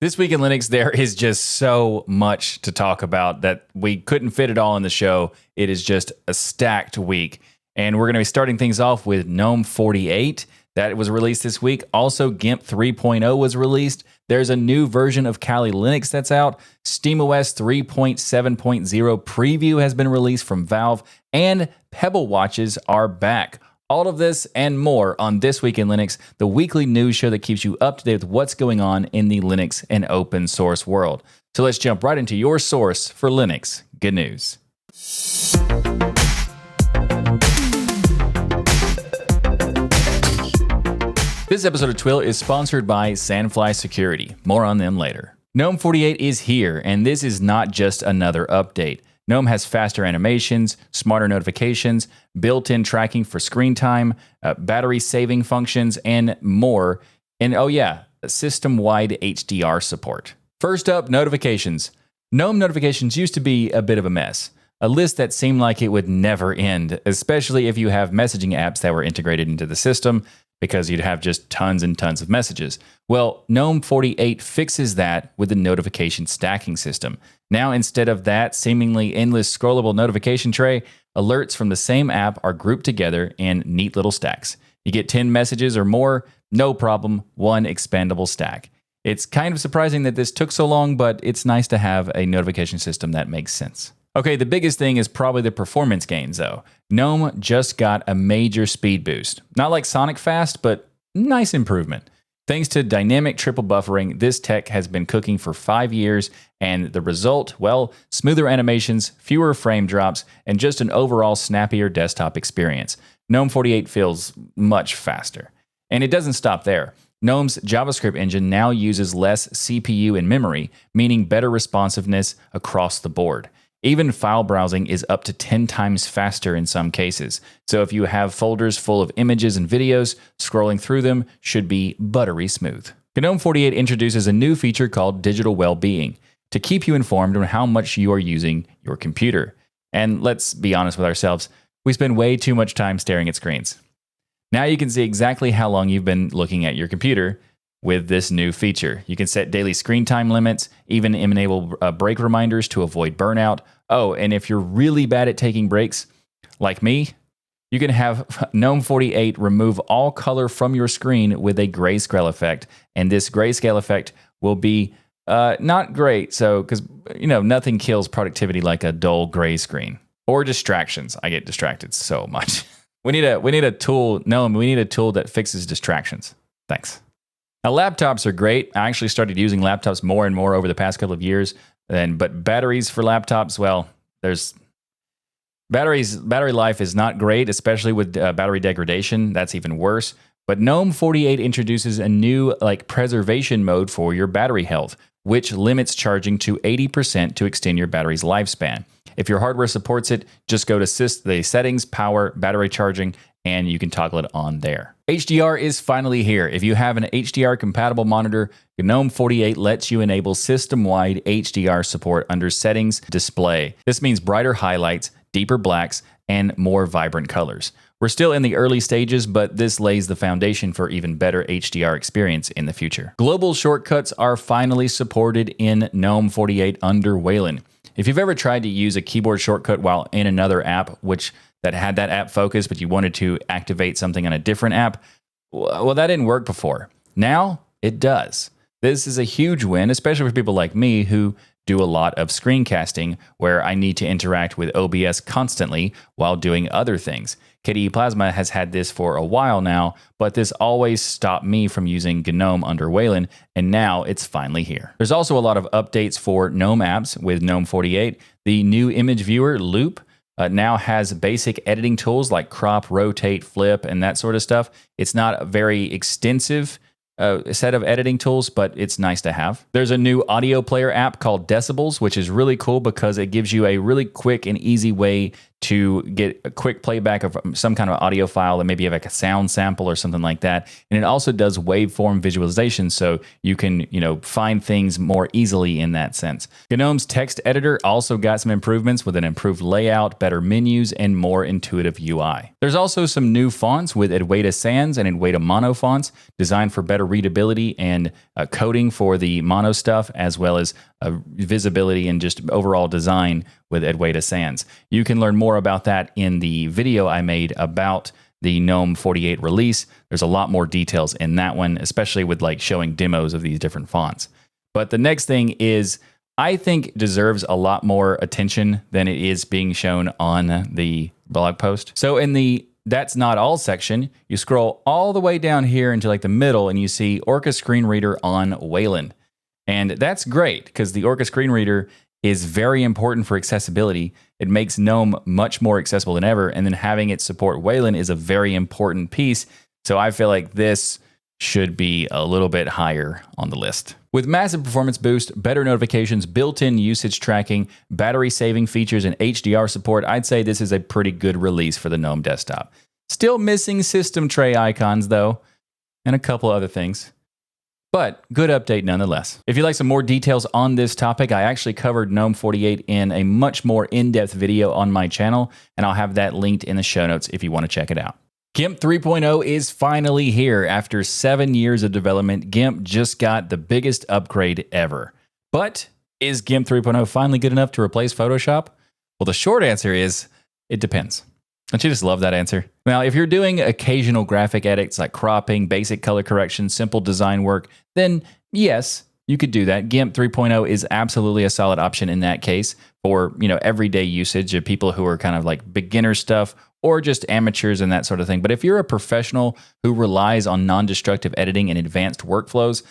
This week in Linux, there is just so much to talk about that we couldn't fit it all in the show. It is just a stacked week. And we're going to be starting things off with GNOME 48. That was released this week. Also, GIMP 3.0 was released. There's a new version of Kali Linux that's out. SteamOS 3.7.0 Preview has been released from Valve. And Pebble Watches are back. All of this and more on This Week in Linux, the weekly news show that keeps you up to date with what's going on in the Linux and open source world. So let's jump right into your source for Linux good news. This episode of Twill is sponsored by Sandfly Security. More on them later. GNOME 48 is here, and this is not just another update. GNOME has faster animations, smarter notifications, built-in tracking for screen time, battery saving functions, and more. And oh yeah, system-wide HDR support. First up, notifications. GNOME notifications used to be a bit of a mess. A list that seemed like it would never end, especially if you have messaging apps that were integrated into the system, because you'd have just tons and tons of messages. Well, GNOME 48 fixes that with the notification stacking system. Now, instead of that seemingly endless scrollable notification tray, alerts from the same app are grouped together in neat little stacks. You get 10 messages or more, no problem, one expandable stack. It's kind of surprising that this took so long, but it's nice to have a notification system that makes sense. Okay, the biggest thing is probably the performance gains, though. GNOME just got a major speed boost. Not like Sonic fast, but nice improvement. Thanks to dynamic triple buffering, this tech has been cooking for 5 years, and the result, well, smoother animations, fewer frame drops, and just an overall snappier desktop experience. GNOME 48 feels much faster. And it doesn't stop there. GNOME's JavaScript engine now uses less CPU and memory, meaning better responsiveness across the board. Even file browsing is up to 10 times faster in some cases. So if you have folders full of images and videos, scrolling through them should be buttery smooth. GNOME 48 introduces a new feature called Digital Wellbeing to keep you informed on how much you are using your computer. And let's be honest with ourselves, we spend way too much time staring at screens. Now you can see exactly how long you've been looking at your computer with this new feature. You can set daily screen time limits, even enable break reminders to avoid burnout. Oh, and if you're really bad at taking breaks, like me, you can have GNOME 48 remove all color from your screen with a grayscale effect. And this grayscale effect will be not great. So, because, nothing kills productivity like a dull gray screen. Or distractions. I get distracted so much. We need a tool, GNOME, we need a tool that fixes distractions. Thanks. Now, laptops are great. I actually started using laptops more and more over the past couple of years. But batteries for laptops, well, battery life is not great, especially with battery degradation. That's even worse. But GNOME 48 introduces a new preservation mode for your battery health, which limits charging to 80% to extend your battery's lifespan. If your hardware supports it, just go to the settings, power, battery charging, and you can toggle it on there. HDR is finally here. If you have an HDR-compatible monitor, GNOME 48 lets you enable system-wide HDR support under Settings, Display. This means brighter highlights, deeper blacks, and more vibrant colors. We're still in the early stages, but this lays the foundation for even better HDR experience in the future. Global shortcuts are finally supported in GNOME 48 under Wayland. If you've ever tried to use a keyboard shortcut while in another app, that had that app focus, but you wanted to activate something on a different app, well, that didn't work before. Now, it does. This is a huge win, especially for people like me who do a lot of screencasting where I need to interact with OBS constantly while doing other things. KDE Plasma has had this for a while now, but this always stopped me from using GNOME under Wayland, and now it's finally here. There's also a lot of updates for GNOME apps with GNOME 48. The new image viewer, Loop, now has basic editing tools like crop, rotate, flip, and that sort of stuff. It's not a very extensive set of editing tools, but it's nice to have. There's a new audio player app called Decibels, which is really cool because it gives you a really quick and easy way to get a quick playback of some kind of audio file that maybe have like a sound sample or something like that. And it also does waveform visualization, so you can, find things more easily in that sense. GNOME's text editor also got some improvements with an improved layout, better menus, and more intuitive UI. There's also some new fonts with Adwaita Sans and Adwaita Mono fonts designed for better readability and coding for the mono stuff, as well as visibility and just overall design with Adwaita Sans. You can learn more about that in the video I made about the GNOME 48 release. There's a lot more details in that one, especially with like showing demos of these different fonts. But the next thing is, I think deserves a lot more attention than it is being shown on the blog post. So in the That's Not All section, you scroll all the way down here into like the middle and you see Orca Screen Reader on Wayland. And that's great because the Orca Screen Reader is very important for accessibility. It makes GNOME much more accessible than ever, and then having it support Wayland is a very important piece. So I feel like this should be a little bit higher on the list. With massive performance boost, better notifications, built-in usage tracking, battery-saving features, and HDR support, I'd say this is a pretty good release for the GNOME desktop. Still missing system tray icons, though, and a couple other things. But good update nonetheless. If you'd like some more details on this topic, I actually covered GNOME 48 in a much more in-depth video on my channel, and I'll have that linked in the show notes if you want to check it out. GIMP 3.0 is finally here. After 7 years of development, GIMP just got the biggest upgrade ever. But is GIMP 3.0 finally good enough to replace Photoshop? Well, the short answer is, it depends. Don't you just love that answer? Now, if you're doing occasional graphic edits like cropping, basic color correction, simple design work, then yes, you could do that. GIMP 3.0 is absolutely a solid option in that case for, everyday usage of people who are kind of like beginner stuff or just amateurs and that sort of thing. But if you're a professional who relies on non-destructive editing and advanced workflows,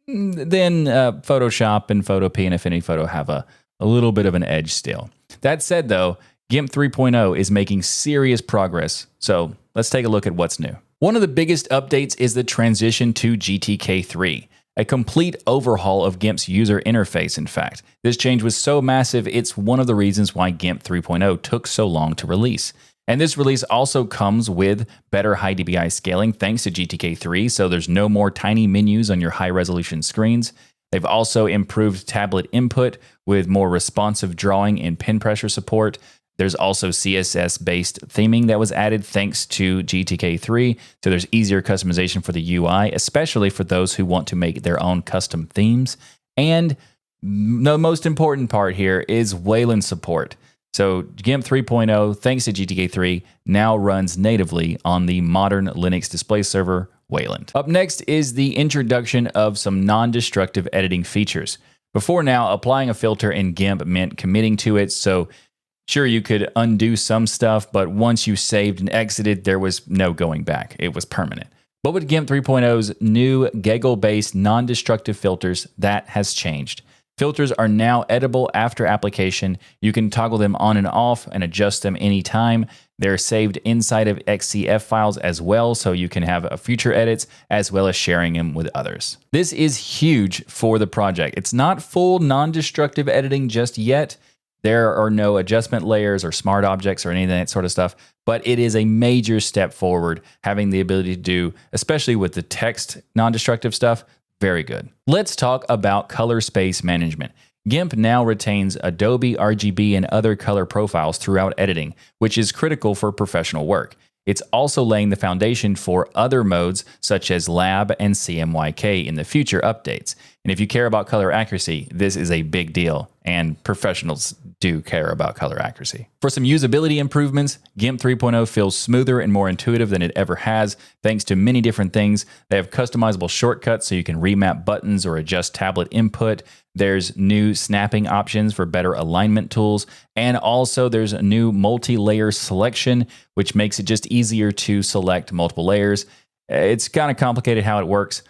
then Photoshop and Photopea and Affinity Photo have a little bit of an edge still. That said, though, GIMP 3.0 is making serious progress, so let's take a look at what's new. One of the biggest updates is the transition to GTK3, a complete overhaul of GIMP's user interface, in fact. This change was so massive, it's one of the reasons why GIMP 3.0 took so long to release. And this release also comes with better high DPI scaling thanks to GTK3, so there's no more tiny menus on your high-resolution screens. They've also improved tablet input with more responsive drawing and pen pressure support. There's also CSS-based theming that was added thanks to GTK3, so there's easier customization for the UI, especially for those who want to make their own custom themes. And the most important part here is Wayland support. So GIMP 3.0, thanks to GTK3, now runs natively on the modern Linux display server, Wayland. Up next is the introduction of some non-destructive editing features. Before now, applying a filter in GIMP meant committing to it, so sure, you could undo some stuff, but once you saved and exited, there was no going back. It was permanent. But with GIMP 3.0's new Gaggle-based non-destructive filters, that has changed. Filters are now editable after application. You can toggle them on and off and adjust them anytime. They're saved inside of XCF files as well, so you can have future edits as well as sharing them with others. This is huge for the project. It's not full non-destructive editing just yet. There are no adjustment layers or smart objects or any of that sort of stuff, but it is a major step forward, having the ability to do, especially with the text non-destructive stuff, very good. Let's talk about color space management. GIMP now retains Adobe RGB and other color profiles throughout editing, which is critical for professional work. It's also laying the foundation for other modes such as Lab and CMYK in the future updates. And if you care about color accuracy, this is a big deal, and professionals do care about color accuracy. For some usability improvements, GIMP 3.0 feels smoother and more intuitive than it ever has, thanks to many different things. They have customizable shortcuts so you can remap buttons or adjust tablet input. There's new snapping options for better alignment tools, and also there's a new multi-layer selection, which makes it just easier to select multiple layers. It's kind of complicated how it works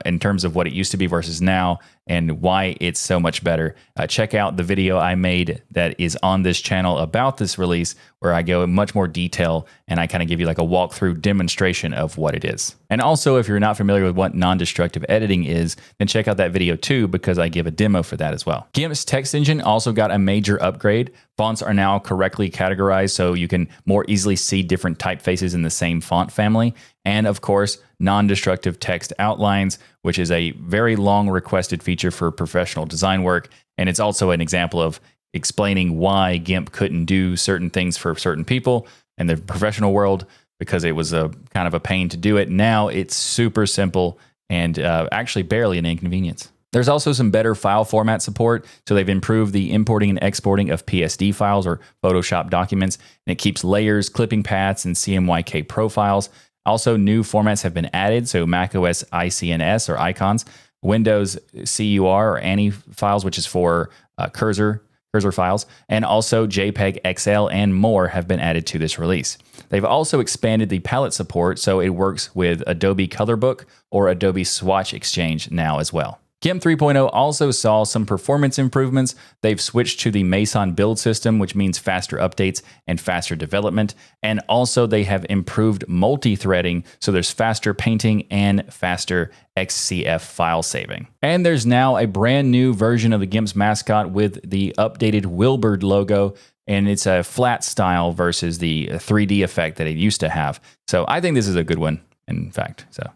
in terms of what it used to be versus now, and why it's so much better, check out the video I made that is on this channel about this release, where I go in much more detail and I kind of give you like a walkthrough demonstration of what it is. And also, if you're not familiar with what non-destructive editing is, then check out that video too, because I give a demo for that as well. GIMP's text engine also got a major upgrade. Fonts are now correctly categorized, so you can more easily see different typefaces in the same font family. And of course, non-destructive text outlines, which is a very long requested feature for professional design work. And it's also an example of explaining why GIMP couldn't do certain things for certain people in the professional world, because it was a kind of a pain to do it. Now it's super simple and actually barely an inconvenience. There's also some better file format support, so they've improved the importing and exporting of PSD files or Photoshop documents, and it keeps layers, clipping paths, and CMYK profiles. Also, new formats have been added, so macOS ICNS or icons, Windows CUR or ANI files, which is for cursor files, and also JPEG XL and more have been added to this release. They've also expanded the palette support, so it works with Adobe Color Book or Adobe Swatch Exchange now as well. GIMP 3.0 also saw some performance improvements. They've switched to the Meson build system, which means faster updates and faster development. And also they have improved multi-threading, so there's faster painting and faster XCF file saving. And there's now a brand new version of the GIMP's mascot with the updated Wilbur logo, and it's a flat style versus the 3D effect that it used to have. So I think this is a good one, in fact. So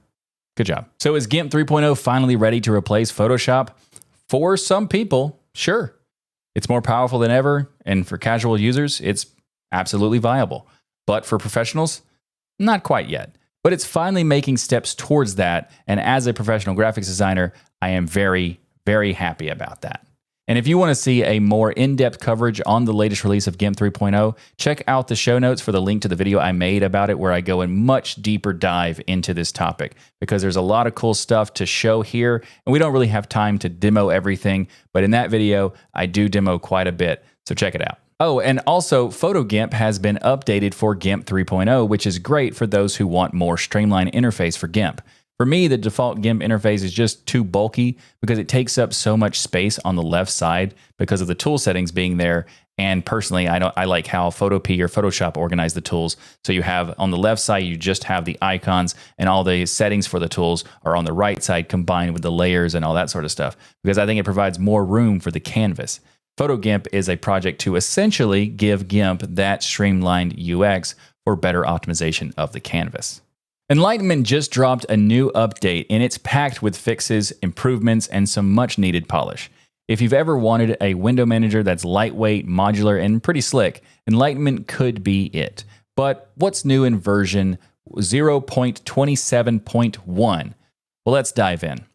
good job. So is GIMP 3.0 finally ready to replace Photoshop? For some people, sure. It's more powerful than ever, and for casual users, it's absolutely viable. But for professionals, not quite yet. But it's finally making steps towards that, and as a professional graphics designer, I am very, very happy about that. And if you want to see a more in-depth coverage on the latest release of GIMP 3.0, check out the show notes for the link to the video I made about it, where I go in much deeper dive into this topic, because there's a lot of cool stuff to show here, and we don't really have time to demo everything, but in that video, I do demo quite a bit, so check it out. Oh, and also, PhotoGIMP has been updated for GIMP 3.0, which is great for those who want more streamlined interface for GIMP. For me, the default GIMP interface is just too bulky because it takes up so much space on the left side because of the tool settings being there. And personally, I like how Photopea or Photoshop organize the tools. So you have on the left side, you just have the icons, and all the settings for the tools are on the right side combined with the layers and all that sort of stuff, because I think it provides more room for the canvas. PhotoGIMP is a project to essentially give GIMP that streamlined UX for better optimization of the canvas. Enlightenment just dropped a new update, and it's packed with fixes, improvements, and some much-needed polish. If you've ever wanted a window manager that's lightweight, modular, and pretty slick, Enlightenment could be it. But what's new in version 0.27.1? Well, let's dive in.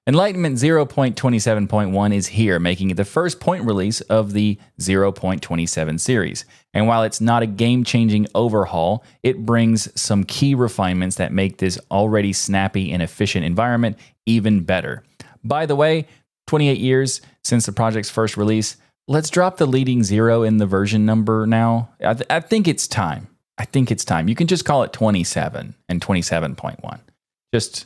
Enlightenment 0.27.1 is here, making it the first point release of the 0.27 series. And while it's not a game-changing overhaul, it brings some key refinements that make this already snappy and efficient environment even better. By the way, 28 years since the project's first release, let's drop the leading 0 in the version number now. I think it's time. You can just call it 27 and 27.1. Just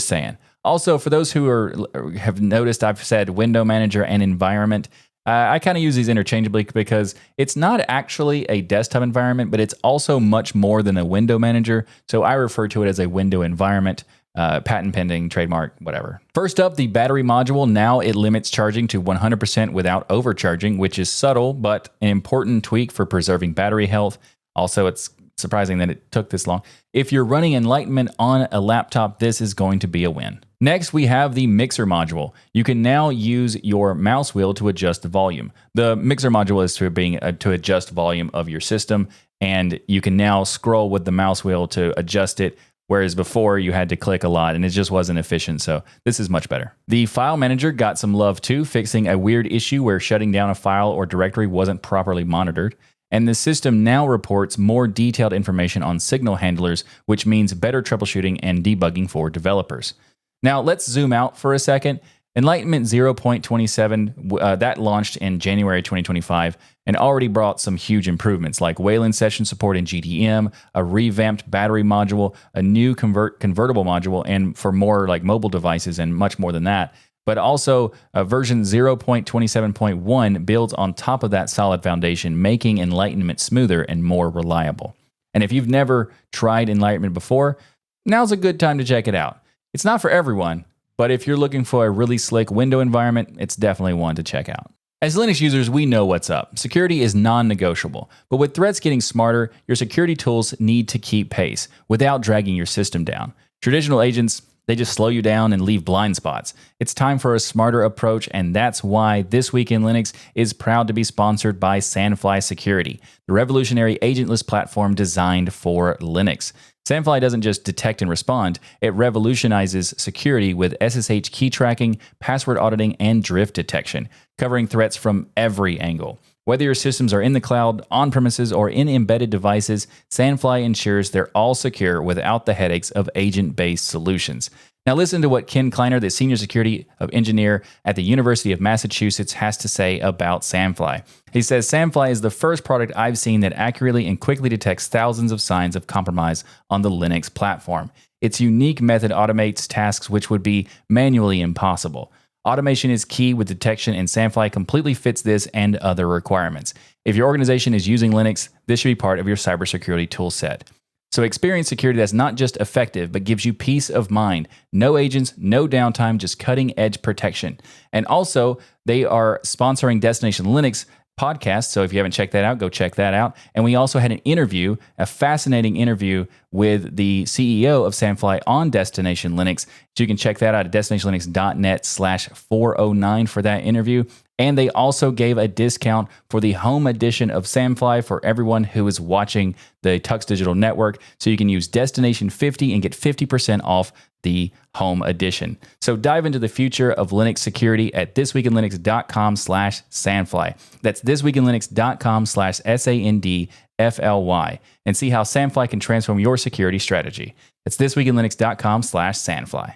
saying. Also, for those who have noticed, I've said window manager and environment. I kind of use these interchangeably because it's not actually a desktop environment, but it's also much more than a window manager. So I refer to it as a window environment, patent pending, trademark, whatever. First up, the battery module. Now it limits charging to 100% without overcharging, which is subtle, but an important tweak for preserving battery health. Also, it's surprising that it took this long. If you're running Enlightenment on a laptop, this is going to be a win. Next, we have the mixer module. You can now use your mouse wheel to adjust the volume. The mixer module is to adjust volume of your system, and you can now scroll with the mouse wheel to adjust it, whereas before you had to click a lot and it just wasn't efficient, so this is much better. The file manager got some love too, fixing a weird issue where shutting down a file or directory wasn't properly monitored. And the system now reports more detailed information on signal handlers, which means better troubleshooting and debugging for developers. Now, let's zoom out for a second. Enlightenment 0.27, that launched in January 2025 and already brought some huge improvements like Wayland session support in GTM, a revamped battery module, a new convertible module, and for more like mobile devices and much more than that. But also, version 0.27.1 builds on top of that solid foundation, making Enlightenment smoother and more reliable. And if you've never tried Enlightenment before, now's a good time to check it out. It's not for everyone, but if you're looking for a really slick window environment, it's definitely one to check out. As Linux users, we know what's up. Security is non-negotiable, but with threats getting smarter, your security tools need to keep pace without dragging your system down. Traditional agents, they just slow you down and leave blind spots. It's time for a smarter approach, and that's why This Week in Linux is proud to be sponsored by Sandfly Security, the revolutionary agentless platform designed for Linux. Sandfly doesn't just detect and respond, it revolutionizes security with SSH key tracking, password auditing, and drift detection, covering threats from every angle. Whether your systems are in the cloud, on-premises, or in embedded devices, Sandfly ensures they're all secure without the headaches of agent-based solutions. Now listen to what Ken Kleiner, the senior security engineer at the University of Massachusetts, has to say about Sandfly. He says, Sandfly is the first product I've seen that accurately and quickly detects thousands of signs of compromise on the Linux platform. Its unique method automates tasks which would be manually impossible. Automation is key with detection, and Sandfly completely fits this and other requirements. If your organization is using Linux, this should be part of your cybersecurity toolset. So experience security that's not just effective, but gives you peace of mind. No agents, no downtime, just cutting-edge protection. And also, they are sponsoring Destination Linux podcast, so if you haven't checked that out, go check that out. And we also had an interview, a fascinating interview with the CEO of Sandfly on Destination Linux. So you can check that out at destinationlinux.net/409 for that interview. And they also gave a discount for the home edition of Sandfly for everyone who is watching the Tux Digital Network. So you can use Destination 50 and get 50% off the home edition. So dive into the future of Linux security at thisweekinlinux.com/Sandfly. That's thisweekinlinux.com/SANDFLY and see how Sandfly can transform your security strategy. That's thisweekinlinux.com/Sandfly.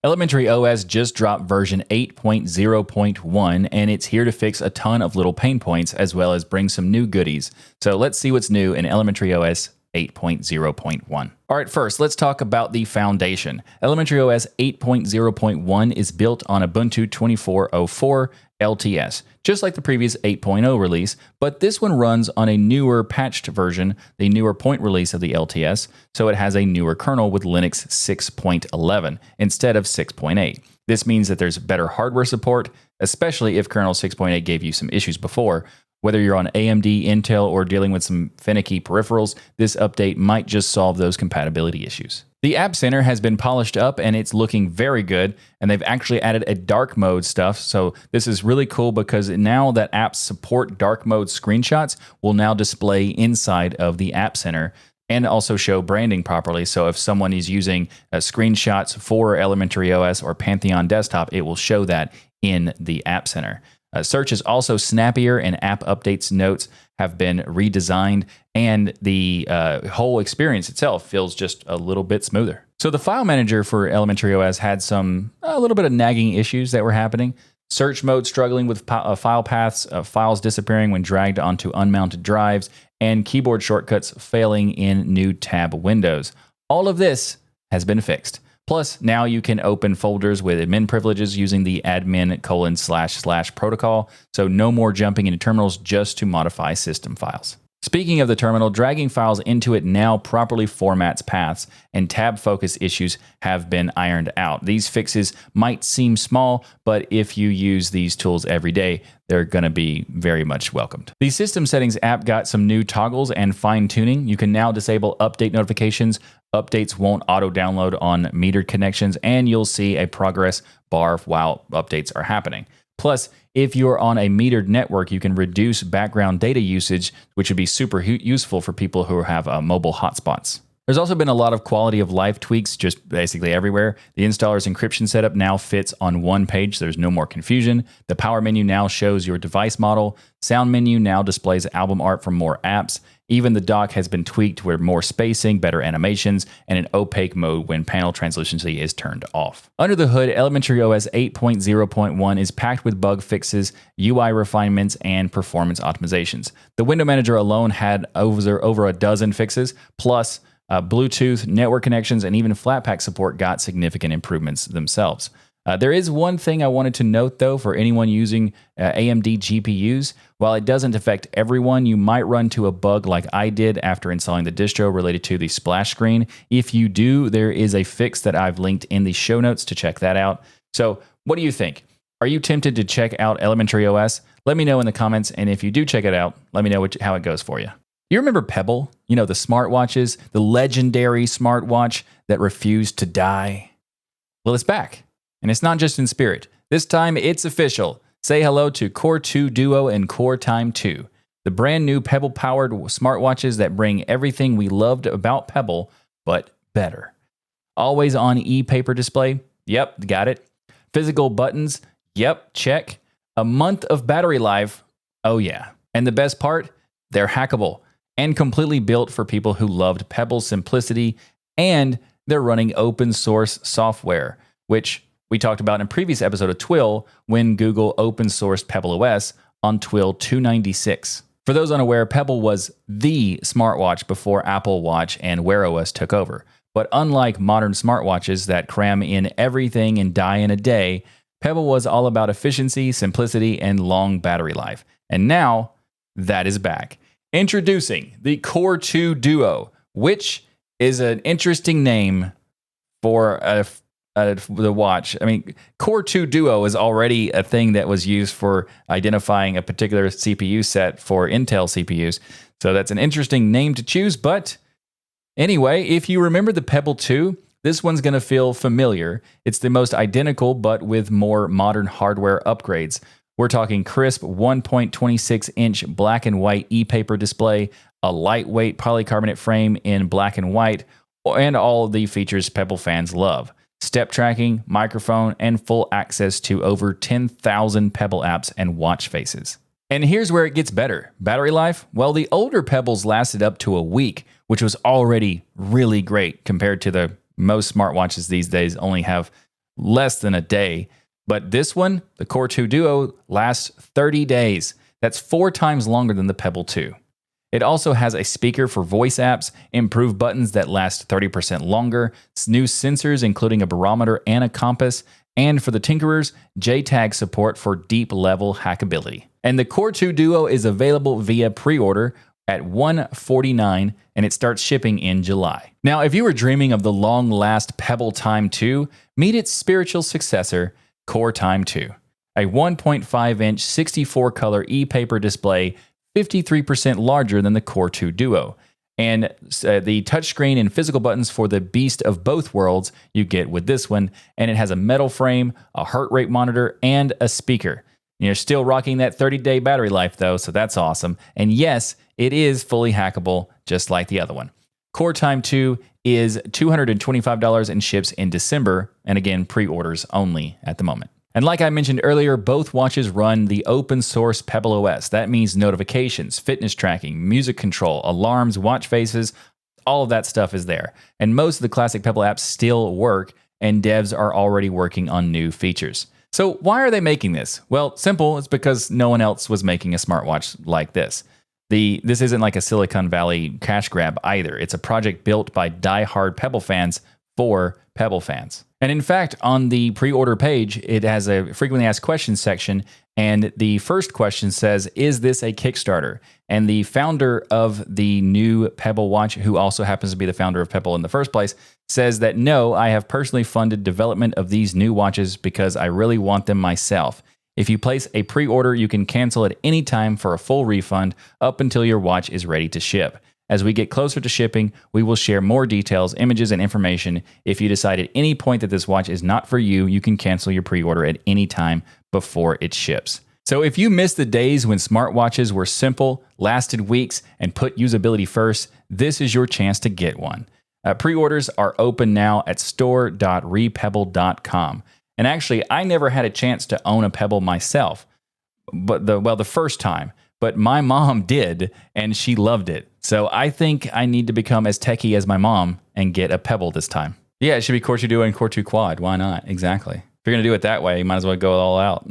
Elementary OS just dropped version 8.0.1, and it's here to fix a ton of little pain points as well as bring some new goodies. So let's see what's new in Elementary OS 8.0.1. All right, first, let's talk about the foundation. Elementary OS 8.0.1 is built on Ubuntu 24.04 LTS, just like the previous 8.0 release, but this one runs on a newer patched version, the newer point release of the LTS, so it has a newer kernel with Linux 6.11 instead of 6.8. This means that there's better hardware support, especially if kernel 6.8 gave you some issues before. Whether you're on AMD, Intel, or dealing with some finicky peripherals, this update might just solve those compatibility issues. The App Center has been polished up and it's looking very good, and they've actually added a dark mode stuff. So this is really cool because now that apps support dark mode screenshots will now display inside of the App Center and also show branding properly. So if someone is using screenshots for Elementary OS or Pantheon Desktop, it will show that in the App Center. Search is also snappier, and app updates notes have been redesigned, and the whole experience itself feels just a little bit smoother. So the file manager for Elementary OS had a little bit of nagging issues that were happening. Search mode struggling with file paths, files disappearing when dragged onto unmounted drives, and keyboard shortcuts failing in new tab windows. All of this has been fixed. Plus, now you can open folders with admin privileges using the admin:// protocol, so no more jumping into terminals just to modify system files. Speaking of the terminal, dragging files into it now properly formats paths, and tab focus issues have been ironed out. These fixes might seem small, but if you use these tools every day, they're going to be very much welcomed. The System Settings app got some new toggles and fine-tuning. You can now disable update notifications. Updates won't auto-download on metered connections, and you'll see a progress bar while updates are happening. Plus, if you're on a metered network, you can reduce background data usage, which would be super useful for people who have mobile hotspots. There's also been a lot of quality of life tweaks just basically everywhere. The installer's encryption setup now fits on one page, so there's no more confusion. The power menu now shows your device model. Sound menu now displays album art from more apps. Even the dock has been tweaked with more spacing, better animations, and an opaque mode when panel translucency is turned off. Under the hood, Elementary OS 8.0.1 is packed with bug fixes, UI refinements, and performance optimizations. The window manager alone had over a dozen fixes, plus Bluetooth, network connections, and even Flatpak support got significant improvements themselves. There is one thing I wanted to note, though, for anyone using AMD GPUs. While it doesn't affect everyone, you might run into a bug like I did after installing the distro related to the splash screen. If you do, there is a fix that I've linked in the show notes to check that out. So what do you think? Are you tempted to check out Elementary OS? Let me know in the comments, and if you do check it out, let me know how it goes for you. You remember Pebble? You know, the smartwatches, the legendary smartwatch that refused to die? Well, it's back. And it's not just in spirit. This time, it's official. Say hello to Core 2 Duo and Core Time 2, the brand new Pebble-powered smartwatches that bring everything we loved about Pebble, but better. Always on e-paper display? Yep, got it. Physical buttons? Yep, check. A month of battery life? Oh yeah. And the best part? They're hackable and completely built for people who loved Pebble's simplicity, and they're running open source software, which we talked about in a previous episode of Twill when Google open sourced PebbleOS on Twill 296. For those unaware, Pebble was the smartwatch before Apple Watch and Wear OS took over. But unlike modern smartwatches that cram in everything and die in a day, Pebble was all about efficiency, simplicity, and long battery life. And now, that is back. Introducing the Core 2 Duo, which is an interesting name for the watch. I mean, Core 2 Duo is already a thing that was used for identifying a particular CPU set for Intel CPUs. So that's an interesting name to choose. But anyway, if you remember the Pebble 2, this one's going to feel familiar. It's the most identical, but with more modern hardware upgrades. We're talking crisp 1.26-inch black and white e-paper display, a lightweight polycarbonate frame in black and white, and all of the features Pebble fans love. Step tracking, microphone, and full access to over 10,000 Pebble apps and watch faces. And here's where it gets better. Battery life? Well, the older Pebbles lasted up to a week, which was already really great compared to the most smartwatches these days only have less than a day. But this one, the Core 2 Duo, lasts 30 days. That's 4 times longer than the Pebble 2. It also has a speaker for voice apps, improved buttons that last 30% longer, new sensors including a barometer and a compass, and for the tinkerers, JTAG support for deep-level hackability. And the Core 2 Duo is available via pre-order at $149, and it starts shipping in July. Now, if you were dreaming of the long-last Pebble Time 2, meet its spiritual successor, Core Time 2, a 1.5-inch 64-color e-paper display 53% larger than the Core 2 Duo. And the touchscreen and physical buttons for the beast of both worlds you get with this one. And it has a metal frame, a heart rate monitor, and a speaker. You're still rocking that 30-day battery life, though, so that's awesome. And yes, it is fully hackable, just like the other one. Core Time 2 is $225 and ships in December. And again, pre-orders only at the moment. And like I mentioned earlier, both watches run the open source PebbleOS. That means notifications, fitness tracking, music control, alarms, watch faces, all of that stuff is there. And most of the classic Pebble apps still work, and devs are already working on new features. So why are they making this? Well, simple. It's because no one else was making a smartwatch like this. This isn't like a Silicon Valley cash grab either. It's a project built by die-hard Pebble fans for Pebble fans. And in fact, on the pre-order page, it has a frequently asked questions section, and the first question says, is this a Kickstarter? And the founder of the new Pebble watch, who also happens to be the founder of Pebble in the first place, says that no, I have personally funded development of these new watches because I really want them myself. If you place a pre-order, you can cancel at any time for a full refund up until your watch is ready to ship. As we get closer to shipping, we will share more details, images, and information. If you decide at any point that this watch is not for you, you can cancel your pre-order at any time before it ships. So if you miss the days when smartwatches were simple, lasted weeks, and put usability first, this is your chance to get one. Pre-orders are open now at store.repebble.com. And actually, I never had a chance to own a Pebble myself, but the first time. But my mom did, and she loved it. So I think I need to become as techie as my mom and get a Pebble this time. Yeah, it should be Core 2 Duo and Core 2 Quad. Why not? Exactly. If you're going to do it that way, you might as well go all out.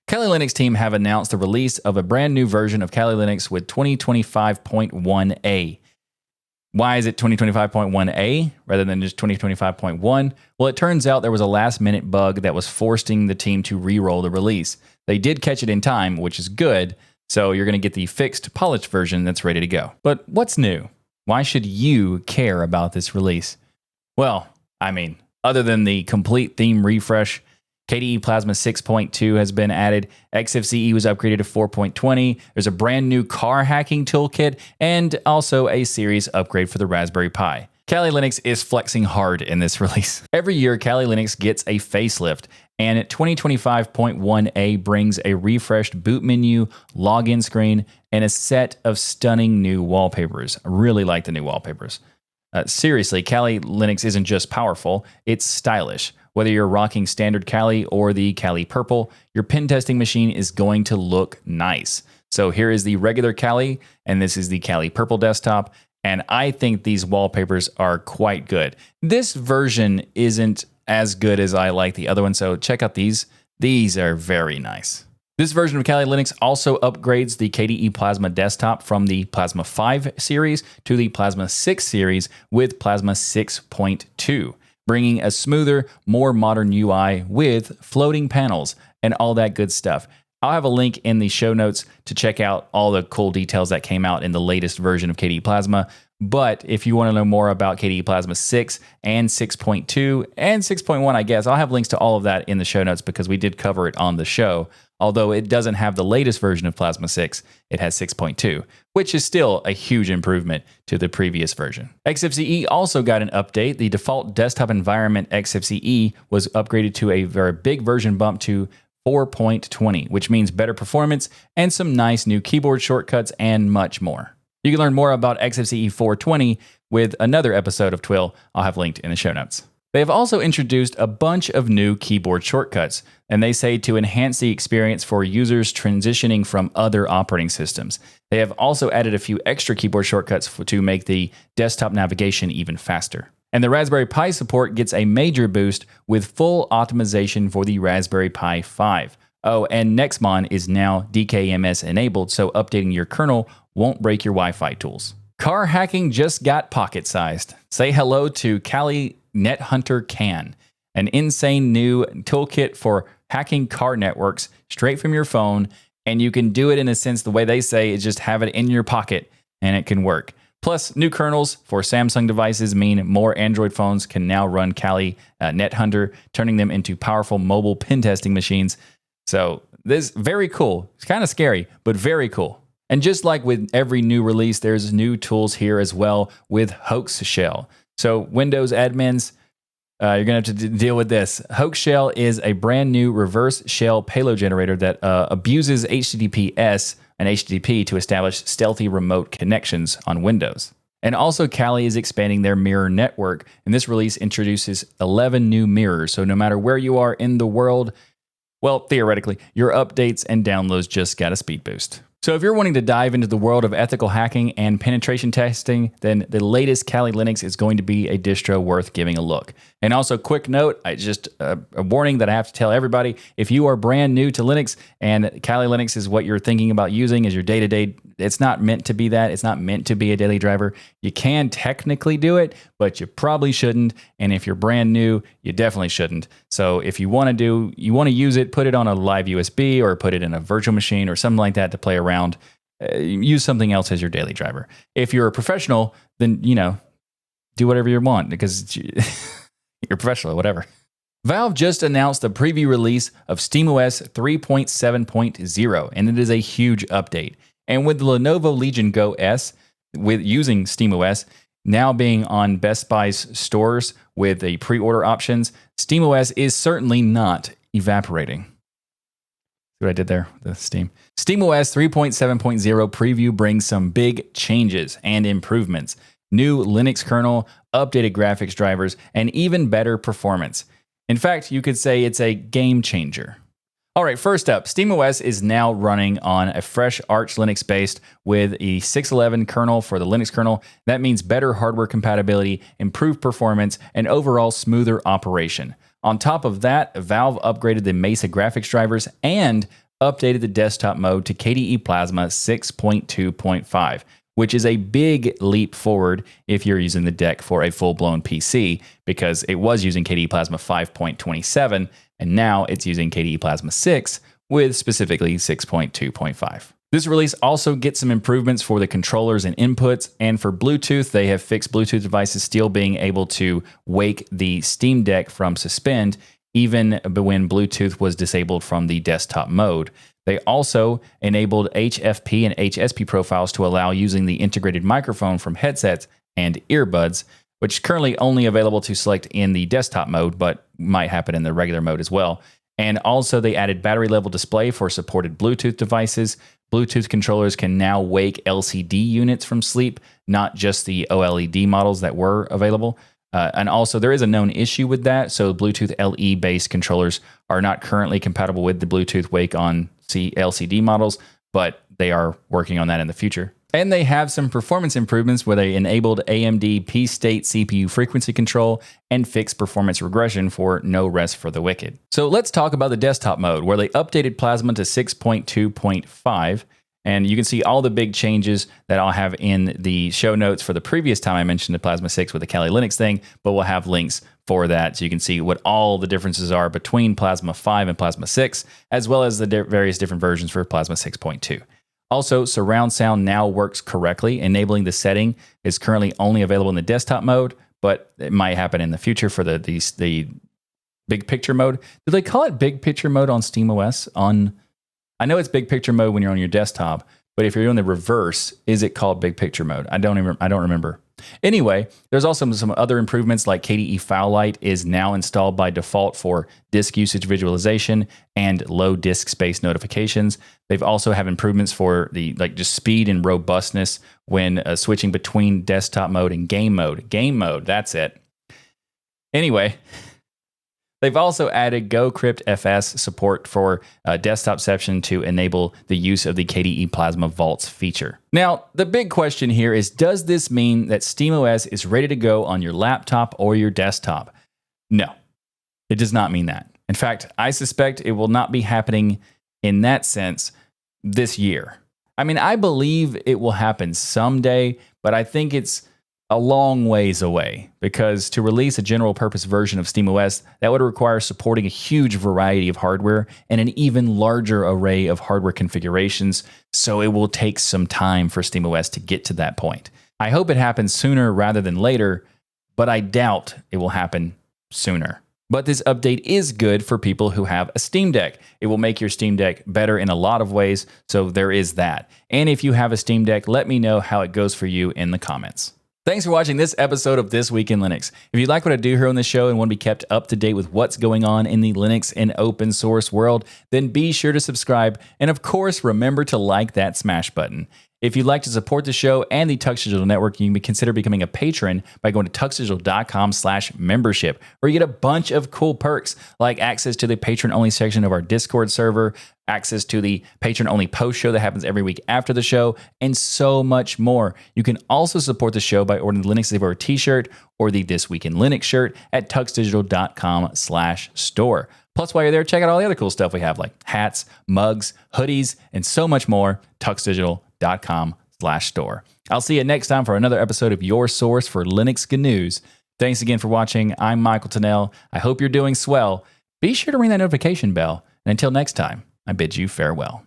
Kali Linux team have announced the release of a brand new version of Kali Linux with 2025.1a. Why is it 2025.1a rather than just 2025.1? Well, it turns out there was a last-minute bug that was forcing the team to re-roll the release. They did catch it in time, which is good, so you're going to get the fixed, polished version that's ready to go. But what's new? Why should you care about this release? Well, I mean, other than the complete theme refresh, KDE Plasma 6.2 has been added, XFCE was upgraded to 4.20, there's a brand new car hacking toolkit, and also a series upgrade for the Raspberry Pi. Kali Linux is flexing hard in this release. Every year, Kali Linux gets a facelift, and 2025.1a brings a refreshed boot menu, login screen, and a set of stunning new wallpapers. I really like the new wallpapers. Seriously, Kali Linux isn't just powerful, it's stylish. Whether you're rocking standard Kali or the Kali Purple, your pen testing machine is going to look nice. So here is the regular Kali, and this is the Kali Purple desktop, and I think these wallpapers are quite good. This version isn't as good as I like the other one, so check out these. These are very nice. This version of Kali Linux also upgrades the KDE Plasma desktop from the Plasma 5 series to the Plasma 6 series with Plasma 6.2. Bringing a smoother, more modern UI with floating panels and all that good stuff. I'll have a link in the show notes to check out all the cool details that came out in the latest version of KDE Plasma. But if you want to know more about KDE Plasma 6 and 6.2 and 6.1, I guess, I'll have links to all of that in the show notes because we did cover it on the show. Although it doesn't have the latest version of Plasma 6, it has 6.2, which is still a huge improvement to the previous version. XFCE also got an update. The default desktop environment XFCE was upgraded to a very big version bump to 4.20, which means better performance and some nice new keyboard shortcuts and much more. You can learn more about XFCE 4.20 with another episode of Twill I'll have linked in the show notes. They have also introduced a bunch of new keyboard shortcuts, and they say to enhance the experience for users transitioning from other operating systems. They have also added a few extra keyboard shortcuts to make the desktop navigation even faster. And the Raspberry Pi support gets a major boost with full optimization for the Raspberry Pi 5. Oh, and Nexmon is now DKMS enabled, so updating your kernel won't break your Wi-Fi tools. Car hacking just got pocket-sized. Say hello to Kali NetHunter Can, an insane new toolkit for hacking car networks straight from your phone, and you can do it in a sense the way they say is just have it in your pocket and it can work. Plus, new kernels for Samsung devices mean more Android phones can now run Kali NetHunter, turning them into powerful mobile pen testing machines. So this is very cool. It's kind of scary, but very cool. And just like with every new release, there's new tools here as well with Hoax Shell. So Windows admins, you're going to have to deal with this. Hoax Shell is a brand new reverse shell payload generator that abuses HTTPS and HTTP to establish stealthy remote connections on Windows. And also Kali is expanding their mirror network, and this release introduces 11 new mirrors. So no matter where you are in the world, well, theoretically, your updates and downloads just got a speed boost. So if you're wanting to dive into the world of ethical hacking and penetration testing, then the latest Kali Linux is going to be a distro worth giving a look. And also, quick note, a warning that I have to tell everybody, if you are brand new to Linux and Kali Linux is what you're thinking about using as your day-to-day, it's not meant to be that. It's not meant to be a daily driver. You can technically do it, but you probably shouldn't. And if you're brand new, you definitely shouldn't. So if you want to use it, put it on a live USB or put it in a virtual machine or something like that to play around. Use something else as your daily driver. If you're a professional, then, do whatever you want because you're professional, whatever. Valve just announced the preview release of SteamOS 3.7.0, and it is a huge update. And with the Lenovo Legion Go S, with using SteamOS, now being on Best Buy's stores with the pre-order options, SteamOS is certainly not evaporating. See what I did there? The Steam. SteamOS 3.7.0 preview brings some big changes and improvements. New Linux kernel, updated graphics drivers, and even better performance. In fact, you could say it's a game changer. All right, first up, SteamOS is now running on a fresh Arch Linux based with a 6.11 kernel for the Linux kernel. That means better hardware compatibility, improved performance, and overall smoother operation. On top of that, Valve upgraded the Mesa graphics drivers and updated the desktop mode to KDE Plasma 6.2.5, which is a big leap forward if you're using the deck for a full-blown PC, because it was using KDE Plasma 5.27, and now it's using KDE Plasma 6 with specifically 6.2.5. This release also gets some improvements for the controllers and inputs, and for Bluetooth, they have fixed Bluetooth devices still being able to wake the Steam Deck from suspend, even when Bluetooth was disabled from the desktop mode. They also enabled HFP and HSP profiles to allow using the integrated microphone from headsets and earbuds, which is currently only available to select in the desktop mode, but might happen in the regular mode as well. And also they added battery level display for supported Bluetooth devices. Bluetooth controllers can now wake LCD units from sleep, not just the OLED models that were available. And also there is a known issue with that. So Bluetooth LE based controllers are not currently compatible with the Bluetooth wake on LCD models, but they are working on that in the future. And they have some performance improvements where they enabled AMD P-State CPU frequency control and fixed performance regression for no rest for the wicked. So let's talk about the desktop mode, where they updated Plasma to 6.2.5. And you can see all the big changes that I'll have in the show notes for the previous time I mentioned the Plasma 6 with the Kali Linux thing, but we'll have links for that so you can see what all the differences are between Plasma 5 and Plasma 6, as well as the various different versions for Plasma 6.2. Also, surround sound now works correctly. Enabling the setting is currently only available in the desktop mode, but it might happen in the future for the big picture mode. Do they call it big picture mode on SteamOS? I know it's big picture mode when you're on your desktop, but if you're doing the reverse, is it called big picture mode? I don't remember. Anyway, there's also some other improvements like KDE FileLight is now installed by default for disk usage visualization and low disk space notifications. They've also have improvements for the just speed and robustness when switching between desktop mode and game mode. Game mode, that's it. Anyway, they've also added GoCryptFS support for desktop session to enable the use of the KDE Plasma Vaults feature. Now, the big question here is, does this mean that SteamOS is ready to go on your laptop or your desktop? No, it does not mean that. In fact, I suspect it will not be happening in that sense this year. I mean, I believe it will happen someday, but I think it's a long ways away, because to release a general purpose version of SteamOS, that would require supporting a huge variety of hardware and an even larger array of hardware configurations, so it will take some time for SteamOS to get to that point. I hope it happens sooner rather than later, but I doubt it will happen sooner. But this update is good for people who have a Steam Deck. It will make your Steam Deck better in a lot of ways, so there is that. And if you have a Steam Deck, let me know how it goes for you in the comments. Thanks for watching this episode of This Week in Linux. If you like what I do here on the show and want to be kept up to date with what's going on in the Linux and open source world, then be sure to subscribe. And of course, remember to like that smash button. If you'd like to support the show and the Tux Digital Network, you can consider becoming a patron by going to tuxdigital.com/membership, where you get a bunch of cool perks like access to the patron-only section of our Discord server, access to the patron-only post show that happens every week after the show, and so much more. You can also support the show by ordering the Linux Saver t-shirt or the This Week in Linux shirt at tuxdigital.com/store. Plus, while you're there, check out all the other cool stuff we have, like hats, mugs, hoodies, and so much more. tuxdigital.com/store. I'll see you next time for another episode of your source for Linux news. Thanks again for watching. I'm Michael Tunnell. I hope you're doing swell. Be sure to ring that notification bell. And until next time, I bid you farewell.